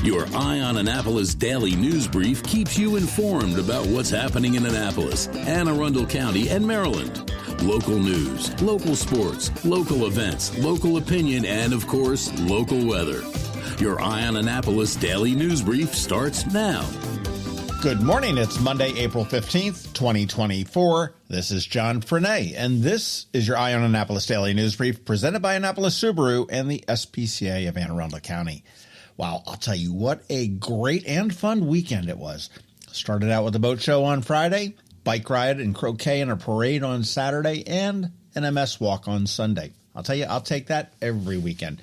Your Eye on Annapolis daily news brief keeps you informed about what's happening in Annapolis, Anne Arundel County, and Maryland. Local news, local sports, local events, local opinion, and, of course, local weather. Your Eye on Annapolis daily news brief starts now. Good morning. It's Monday, April 15th, 2024. This is John Frenaye, and this is your Eye on Annapolis daily news brief presented by Annapolis Subaru and the SPCA of Anne Arundel County. Wow, I'll tell you what a great and fun weekend it was. Started out with a boat show on Friday, bike ride and croquet and a parade on Saturday, and an MS walk on Sunday. I'll tell you, I'll take that every weekend.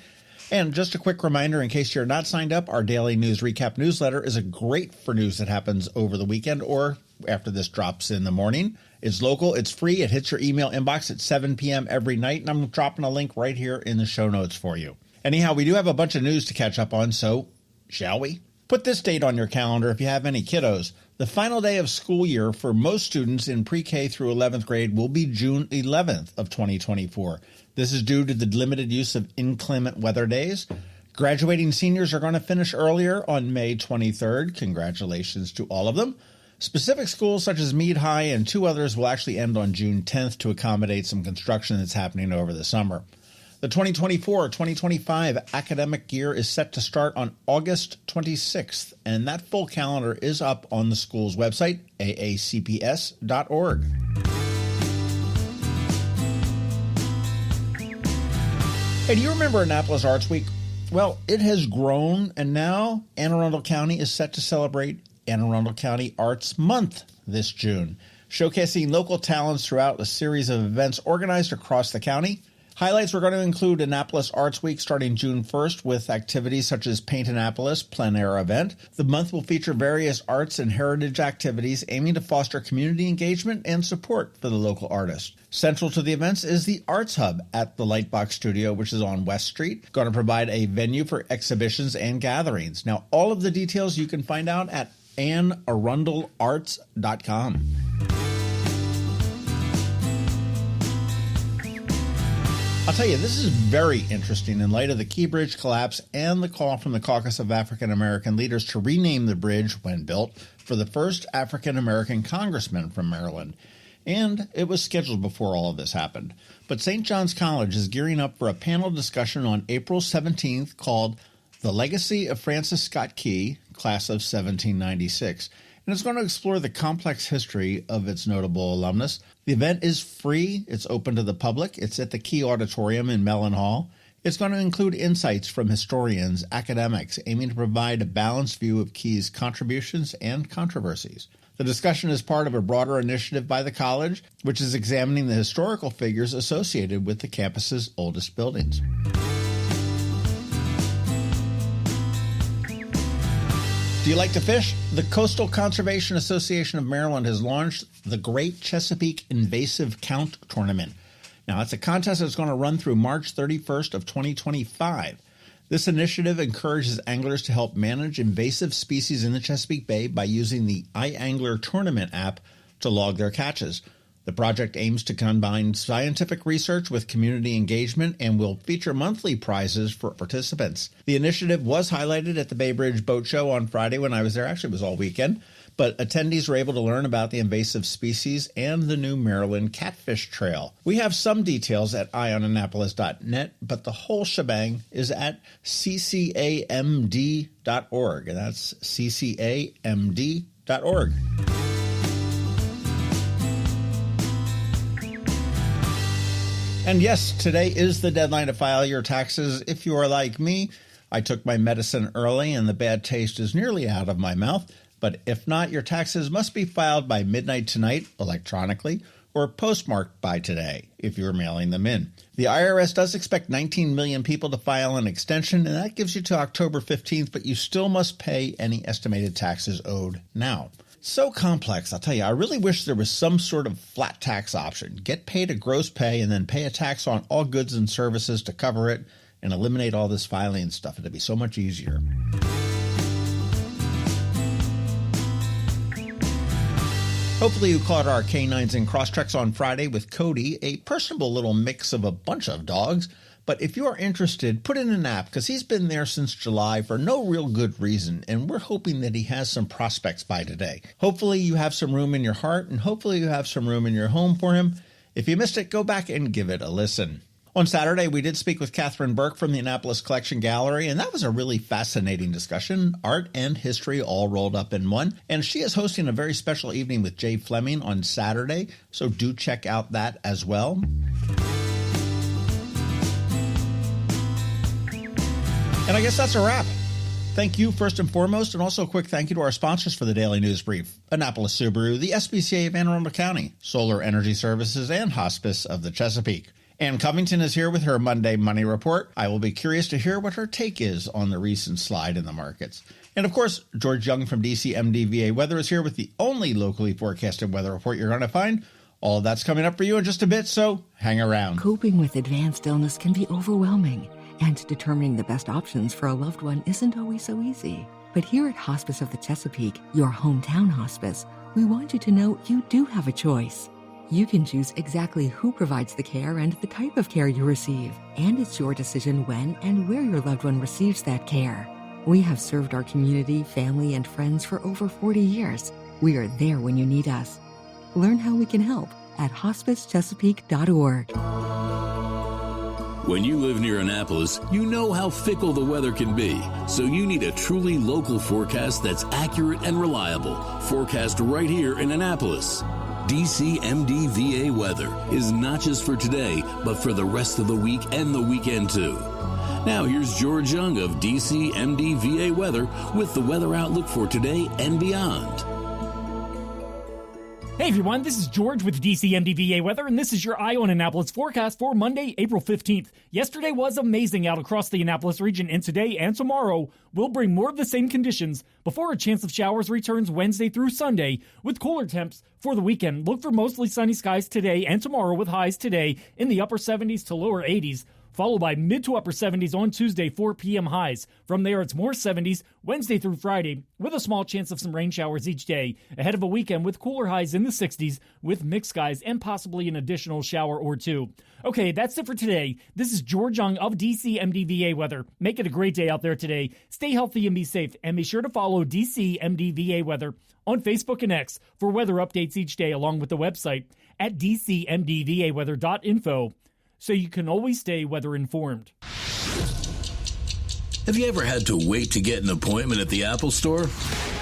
And just a quick reminder, in case you're not signed up, our daily news recap newsletter is great for news that happens over the weekend or after this drops in the morning. It's local, it's free, it hits your email inbox at 7 p.m. every night, and I'm dropping a link right here in the show notes for you. Anyhow, we do have a bunch of news to catch up on, so shall we? Put this date on your calendar if you have any kiddos. The final day of school year for most students in pre-K through 11th grade will be June 11th of 2024. This is due to the limited use of inclement weather days. Graduating seniors are going to finish earlier on May 23rd. Congratulations to all of them. Specific schools such as Meade High and two others will actually end on June 10th to accommodate some construction that's happening over the summer. The 2024-2025 academic year is set to start on August 26th, and that full calendar is up on the school's website, aacps.org. Hey, do you remember Annapolis Arts Week? Well, it has grown, and now Anne Arundel County is set to celebrate Anne Arundel County Arts Month this June, showcasing local talents throughout a series of events organized across the county. Highlights are going to include Annapolis Arts Week starting June 1st with activities such as Paint Annapolis plein air event. The month will feature various arts and heritage activities aiming to foster community engagement and support for the local artists. Central to the events is the Arts Hub at the Lightbox Studio, which is on West Street, going to provide a venue for exhibitions and gatherings. Now, all of the details you can find out at AnneArundelArts.com. I'll tell you, this is very interesting in light of the Key Bridge collapse and the call from the Caucus of African American Leaders to rename the bridge, when built, for the first African American congressman from Maryland. And it was scheduled before all of this happened. But St. John's College is gearing up for a panel discussion on April 17th called The Legacy of Francis Scott Key, Class of 1796. And it's going to explore the complex history of its notable alumnus. The event is free. It's open to the public. It's at the Key Auditorium in Mellon Hall. It's going to include insights from historians, academics, aiming to provide a balanced view of Key's contributions and controversies. The discussion is part of a broader initiative by the college, which is examining the historical figures associated with the campus's oldest buildings. Do you like to fish? The Coastal Conservation Association of Maryland has launched the Great Chesapeake Invasive Count Tournament. Now, it's a contest that's going to run through March 31st of 2025. This initiative encourages anglers to help manage invasive species in the Chesapeake Bay by using the iAngler Tournament app to log their catches. The project aims to combine scientific research with community engagement and will feature monthly prizes for participants. The initiative was highlighted at the Bay Bridge Boat Show on Friday when I was there. Actually, it was all weekend. But attendees were able to learn about the invasive species and the new Maryland Catfish Trail. We have some details at eyeonannapolis.net, but the whole shebang is at ccamd.org, and that's ccamd.org. And yes, today is the deadline to file your taxes. If you are like me, I took my medicine early and the bad taste is nearly out of my mouth. But if not, your taxes must be filed by midnight tonight electronically or postmarked by today if you're mailing them in. The IRS does expect 19 million people to file an extension, and that gives you to October 15th, but you still must pay any estimated taxes owed now. So complex, I'll tell you. I really wish there was some sort of flat tax option. Get paid a gross pay and then pay a tax on all goods and services to cover it and eliminate all this filing stuff. It'd be so much easier. Hopefully you caught our Canines and Crosstreks on Friday with Codie, a personable little mix of a bunch of dogs. But if you are interested, put in an app because he's been there since July for no real good reason, and we're hoping that he has some prospects by today. Hopefully you have some room in your heart, and hopefully you have some room in your home for him. If you missed it, go back and give it a listen. On Saturday, we did speak with Catherine Burke from the Annapolis Collection Gallery, and that was a really fascinating discussion, art and history all rolled up in one. And she is hosting a very special evening with Jay Fleming on Saturday, so do check out that as well. And I guess that's a wrap. Thank you first and foremost, and also a quick thank you to our sponsors for the Daily News Brief: Annapolis Subaru, the SPCA of Anne Arundel County, Solar Energy Services, and Hospice of the Chesapeake. Ann Covington is here with her Monday Money Report. I will be curious to hear what her take is on the recent slide in the markets. And of course, George Young from DCMDVA Weather is here with the only locally forecasted weather report you're going to find. All of that's coming up for you in just a bit, so hang around. Coping with advanced illness can be overwhelming, and determining the best options for a loved one isn't always so easy. But here at Hospice of the Chesapeake, your hometown hospice, we want you to know you do have a choice. You can choose exactly who provides the care and the type of care you receive, and it's your decision when and where your loved one receives that care. We have served our community, family, and friends for over 40 years. We are there when you need us. Learn how we can help at hospicechesapeake.org. When you live near Annapolis, you know how fickle the weather can be. So you need a truly local forecast that's accurate and reliable. Forecast right here in Annapolis. DCMDVA Weather is not just for today, but for the rest of the week and the weekend too. Now here's George Young of DCMDVA Weather with the weather outlook for today and beyond. Hey everyone, this is George with DCMDVA Weather, and this is your Eye on Annapolis forecast for Monday, April 15th. Yesterday was amazing out across the Annapolis region, and today and tomorrow will bring more of the same conditions before a chance of showers returns Wednesday through Sunday with cooler temps for the weekend. Look for mostly sunny skies today and tomorrow with highs today in the upper 70s to lower 80s. Followed by mid to upper 70s on Tuesday, 4 p.m. highs. From there, it's more 70s Wednesday through Friday, with a small chance of some rain showers each day, ahead of a weekend with cooler highs in the 60s, with mixed skies and possibly an additional shower or two. Okay, that's it for today. This is George Young of DCMDVA Weather. Make it a great day out there today. Stay healthy and be safe, and be sure to follow DCMDVA Weather on Facebook and X for weather updates each day, along with the website at dcmdvaweather.info. So you can always stay weather informed. Have you ever had to wait to get an appointment at the Apple Store?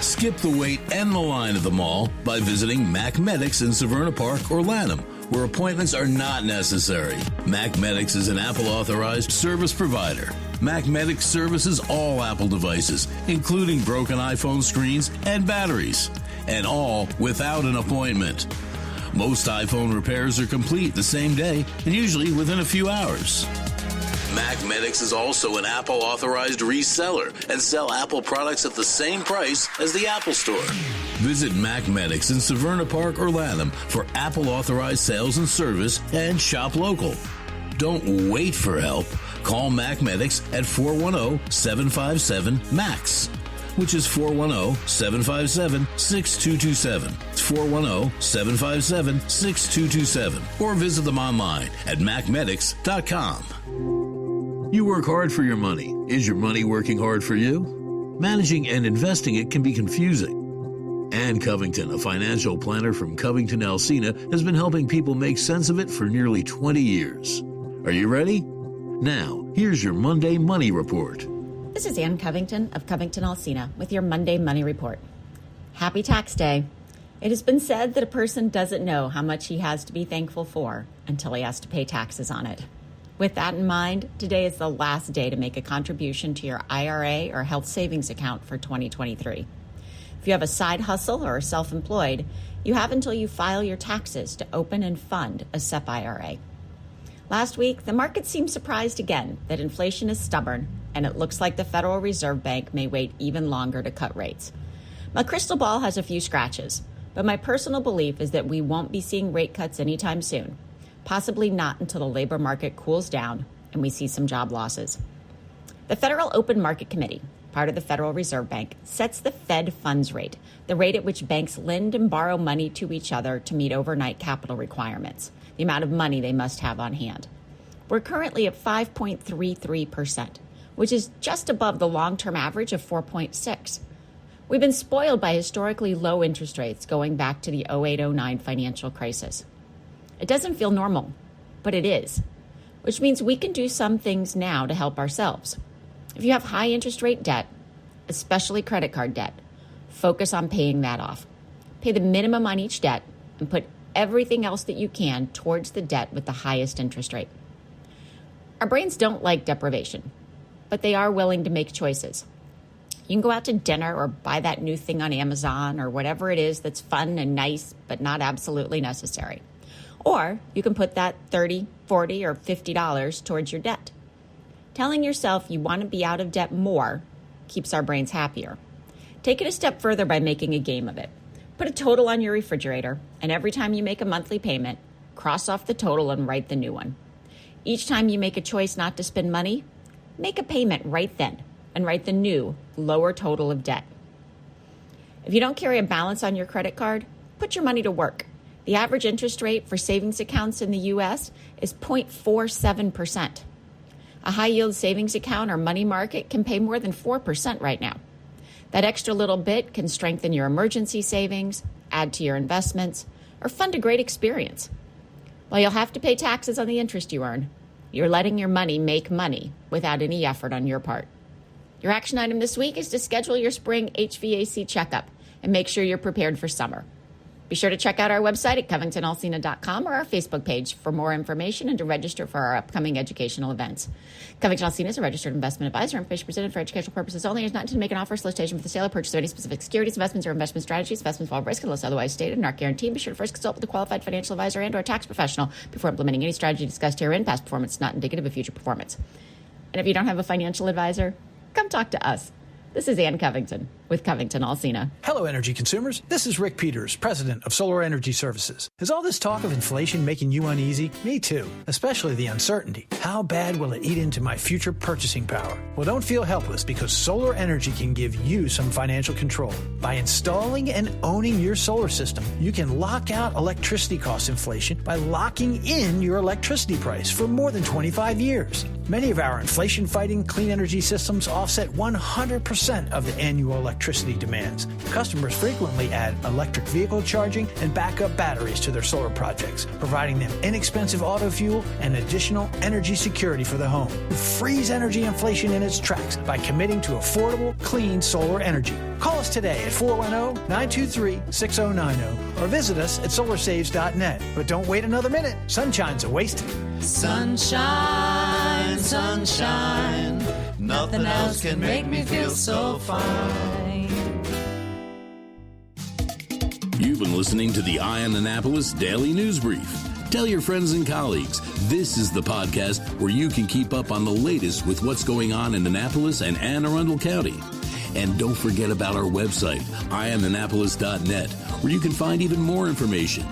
Skip the wait and the line at the mall by visiting Mac Medics in Severna Park or Lanham, where appointments are not necessary. Mac Medics is an Apple-authorized service provider. Mac Medics services all Apple devices, including broken iPhone screens and batteries, and all without an appointment. Most iPhone repairs are complete the same day and usually within a few hours. Mac Medics is also an Apple-authorized reseller and sell Apple products at the same price as the Apple Store. Visit Mac Medics in Severna Park or Lanham for Apple-authorized sales and service and shop local. Don't wait for help. Call Mac Medics at 410-757-MAX. which is 410-757-6227. It's 410-757-6227. Or visit them online at macmedics.com. You work hard for your money. Is your money working hard for you? Managing and investing it can be confusing. Anne Covington, a financial planner from CovingtonAlsina, has been helping people make sense of it for nearly 20 years. Are you ready? Now, here's your Monday Money Report. This is Ann Covington of CovingtonAlsina with your Monday Money Report. Happy Tax Day. It has been said that a person doesn't know how much he has to be thankful for until he has to pay taxes on it. With that in mind, today is the last day to make a contribution to your IRA or health savings account for 2023. If you have a side hustle or are self-employed, you have until you file your taxes to open and fund a SEP IRA. Last week, the market seemed surprised again that inflation is stubborn, and it looks like the Federal Reserve Bank may wait even longer to cut rates. My crystal ball has a few scratches, but my personal belief is that we won't be seeing rate cuts anytime soon, possibly not until the labor market cools down and we see some job losses. The Federal Open Market Committee, part of the Federal Reserve Bank, sets the Fed funds rate, the rate at which banks lend and borrow money to each other to meet overnight capital requirements, the amount of money they must have on hand. We're currently at 5.33%, which is just above the long-term average of 4.6%. We've been spoiled by historically low interest rates going back to the 08-09 financial crisis. It doesn't feel normal, but it is, which means we can do some things now to help ourselves. If you have high interest rate debt, especially credit card debt, focus on paying that off. Pay the minimum on each debt and put everything else that you can towards the debt with the highest interest rate. Our brains don't like deprivation, but they are willing to make choices. You can go out to dinner or buy that new thing on Amazon or whatever it is that's fun and nice, but not absolutely necessary. Or you can put that $30, $40, or $50 towards your debt. Telling yourself you want to be out of debt more keeps our brains happier. Take it a step further by making a game of it. Put a total on your refrigerator, and every time you make a monthly payment, cross off the total and write the new one. Each time you make a choice not to spend money, make a payment right then and write the new, lower total of debt. If you don't carry a balance on your credit card, put your money to work. The average interest rate for savings accounts in the U.S. is 0.47%. A high-yield savings account or money market can pay more than 4% right now. That extra little bit can strengthen your emergency savings, add to your investments, or fund a great experience. While you'll have to pay taxes on the interest you earn, you're letting your money make money without any effort on your part. Your action item this week is to schedule your spring HVAC checkup and make sure you're prepared for summer. Be sure to check out our website at CovingtonAlsina.com or our Facebook page for more information and to register for our upcoming educational events. CovingtonAlsina is a registered investment advisor. Information presented for educational purposes only is not intended to make an offer, solicitation for the sale or purchase of any specific securities, investments, or investment strategies. Investments involve risk unless otherwise stated and are guaranteed. Be sure to first consult with a qualified financial advisor and or tax professional before implementing any strategy discussed herein. Past performance is not indicative of future performance. And if you don't have a financial advisor, come talk to us. This is Ann Covington with CovingtonAlsina. Hello, energy consumers. This is Rick Peters, president of Solar Energy Services. Is all this talk of inflation making you uneasy? Me too, especially the uncertainty. How bad will it eat into my future purchasing power? Well, don't feel helpless because solar energy can give you some financial control. By installing and owning your solar system, you can lock out electricity cost inflation by locking in your electricity price for more than 25 years. Many of our inflation-fighting clean energy systems offset 100% of the annual electricity demands. Customers frequently add electric vehicle charging and backup batteries to their solar projects, providing them inexpensive auto fuel and additional energy security for the home. Freeze energy inflation in its tracks by committing to affordable, clean solar energy. Call us today at 410-923-6090 or visit us at solarsaves.net. But don't wait another minute. Sunshine's a wasted. Sunshine, sunshine, nothing else can make me feel so fine. You've been listening to the Eye on Annapolis Daily News Brief. Tell your friends and colleagues, this is the podcast where you can keep up on the latest with what's going on in Annapolis and Anne Arundel County. And don't forget about our website, eyeonannapolis.net, where you can find even more information.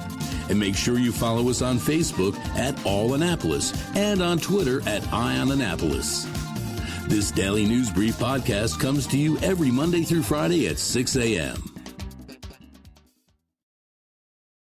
And make sure you follow us on Facebook at All Annapolis and on Twitter at Eye on Annapolis. This Daily News Brief podcast comes to you every Monday through Friday at 6 a.m.